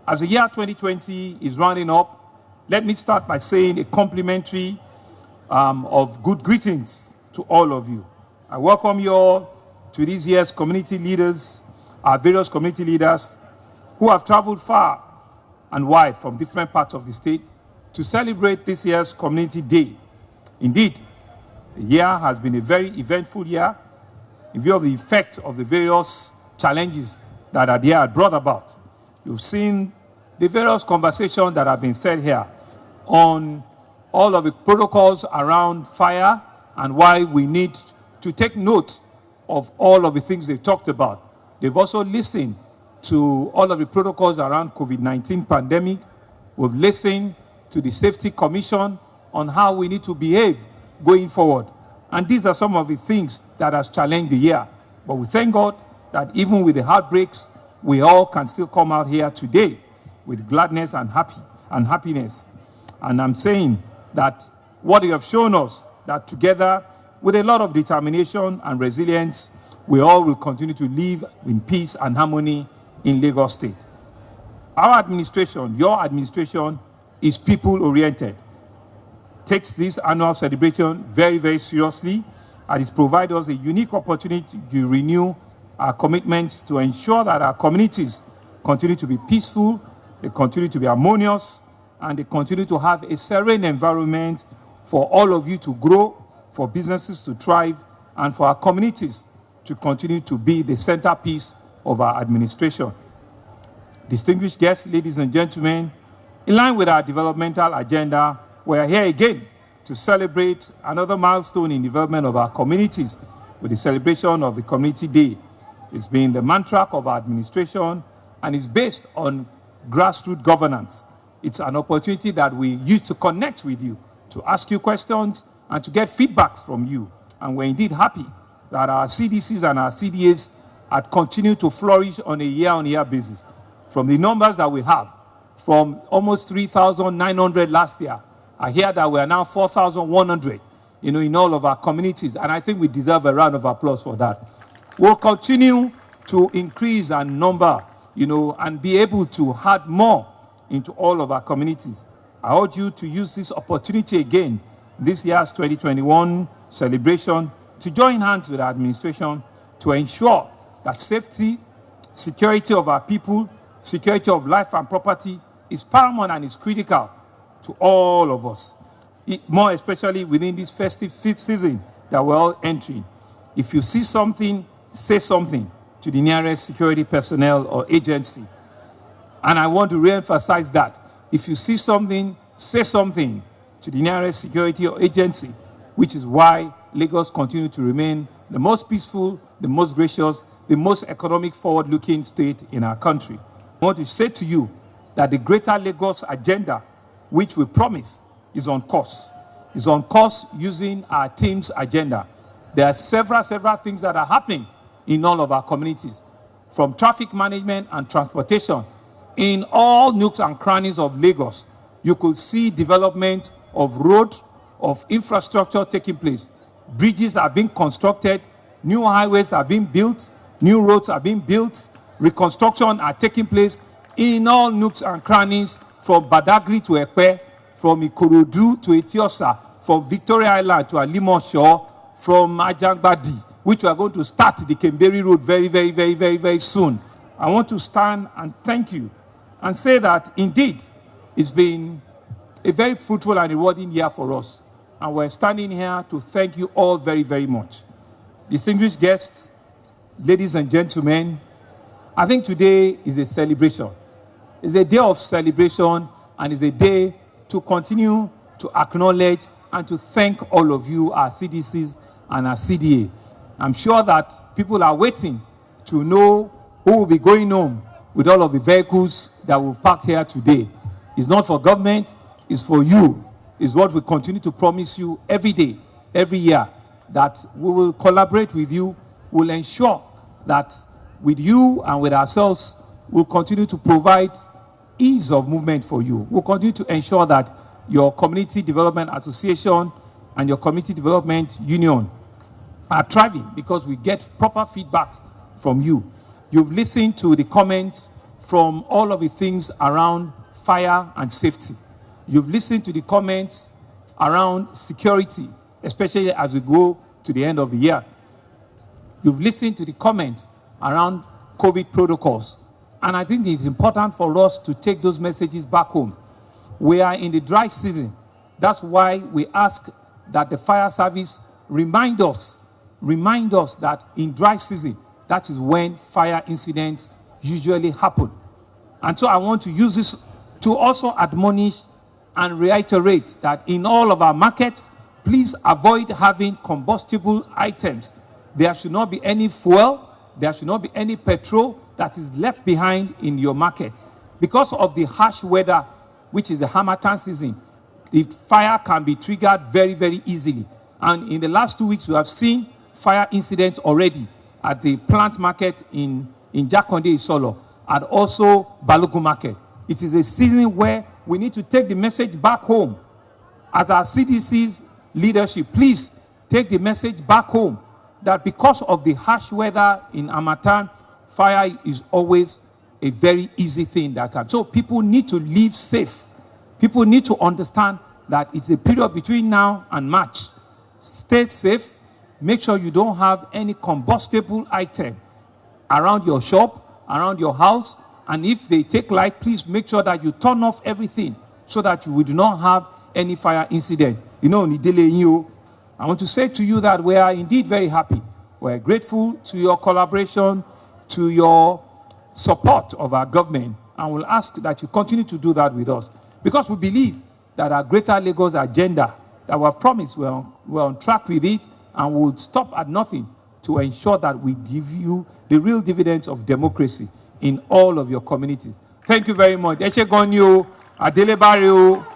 As the year 2020 is rounding up, let me start by saying a complimentary of good greetings to all of you. I welcome you all to this year's community leaders, our various community leaders who have traveled far and wide from different parts of the state to celebrate this year's Community Day. Indeed, the year has been a very eventful year in view of the effect of the various challenges that the year had brought about. You've seen the various conversations that have been said here on all of the protocols around fire and why we need to take note of all of the things they talked about. They've also listened to all of the protocols around COVID-19 pandemic. We've listened to the Safety Commission on how we need to behave going forward. And these are some of the things that has challenged the year. But we thank God that even with the heartbreaks, we all can still come out here today with gladness and happiness. And I'm saying that what you have shown us, that together with a lot of determination and resilience, we all will continue to live in peace and harmony in Lagos State. Our administration, your administration, is people-oriented, takes this annual celebration very, very seriously, and it provides us a unique opportunity to renew our commitments to ensure that our communities continue to be peaceful, they continue to be harmonious, and they continue to have a serene environment for all of you to grow, for businesses to thrive, and for our communities to continue to be the centerpiece of our administration. Distinguished guests, ladies and gentlemen, in line with our developmental agenda, we are here again to celebrate another milestone in development of our communities with the celebration of the Community Day. It's been the mantra of our administration and is based on grassroots governance. It's an opportunity that we use to connect with you, to ask you questions and to get feedbacks from you. And we're indeed happy that our CDCs and our CDAs had continued to flourish on a year-on-year basis. From the numbers that we have, from almost 3,900 last year, I hear that we are now 4,100, in all of our communities, and I think we deserve a round of applause for that. We'll continue to increase our number, and be able to add more into all of our communities. I urge you to use this opportunity again, this year's 2021 celebration, to join hands with our administration to ensure that safety, security of our people, security of life and property is paramount and is critical to all of us, more especially within this festive season that we're all entering. If you see something, say something to the nearest security personnel or agency. And I want to re-emphasize that. If you see something, say something to the nearest security or agency, which is why Lagos continues to remain the most peaceful, the most gracious, the most economic forward-looking state in our country. I want to say to you that the Greater Lagos agenda, which we promise, is on course. Is on course using our team's agenda. There are several things that are happening in all of our communities, from traffic management and transportation. In all nooks and crannies of Lagos, you could see development of road, of infrastructure taking place. Bridges are being constructed, new highways are being built, new roads are being built, reconstruction are taking place in all nooks and crannies, from Badagry to Epe, from Ikorodu to Etiosa, from Victoria Island to Alimosho, from Ajangbadi, which we are going to start the Kemberi Road very soon. I want to stand and thank you and say that indeed it's been a very fruitful and rewarding year for us. And we're standing here to thank you all very much. Distinguished guests, ladies and gentlemen, I think today is a celebration. It's a day of celebration, and it's a day to continue to acknowledge and to thank all of you, our CDCs and our CDA. I'm sure that people are waiting to know who will be going home with all of the vehicles that we've parked here today. It's not for government, it's for you. It's what we continue to promise you every day, every year, that we will collaborate with you, we'll ensure that with you and with ourselves, we'll continue to provide ease of movement for you. We'll continue to ensure that your community development association and your community development union are thriving because we get proper feedback from you. You've listened to the comments from all of the things around fire and safety. You've listened to the comments around security, especially as we go to the end of the year. You've listened to the comments around COVID protocols. And I think it's important for us to take those messages back home. We are in the dry season. That's why we ask that the fire service remind us that in dry season, that is when fire incidents usually happen. And so I want to use this to also admonish and reiterate that in all of our markets, please avoid having combustible items. There should not be any fuel, there should not be any petrol that is left behind in your market. Because of the harsh weather, which is the Harmattan season, the fire can be triggered very, very easily. And in the last 2 weeks, we have seen fire incidents already at the plant market in Jakonde Isolo and also Balogun market. It is a season where we need to take the message back home. As our CDC's leadership, please take the message back home that because of the harsh weather in Harmattan, fire is always a very easy thing that can. So people need to live safe. People need to understand that it's a period between now and March. Stay safe. Make sure you don't have any combustible item around your shop, around your house. And if they take light, please make sure that you turn off everything so that you do not have any fire incident. I want to say to you that we are indeed very happy. We're grateful to your collaboration, to your support of our government, and we'll ask that you continue to do that with us. Because we believe that our Greater Lagos agenda that we have promised, we're on track with it, and we'll stop at nothing to ensure that we give you the real dividends of democracy in all of your communities. Thank you very much. Eshe Gonyo, Adele Barrio.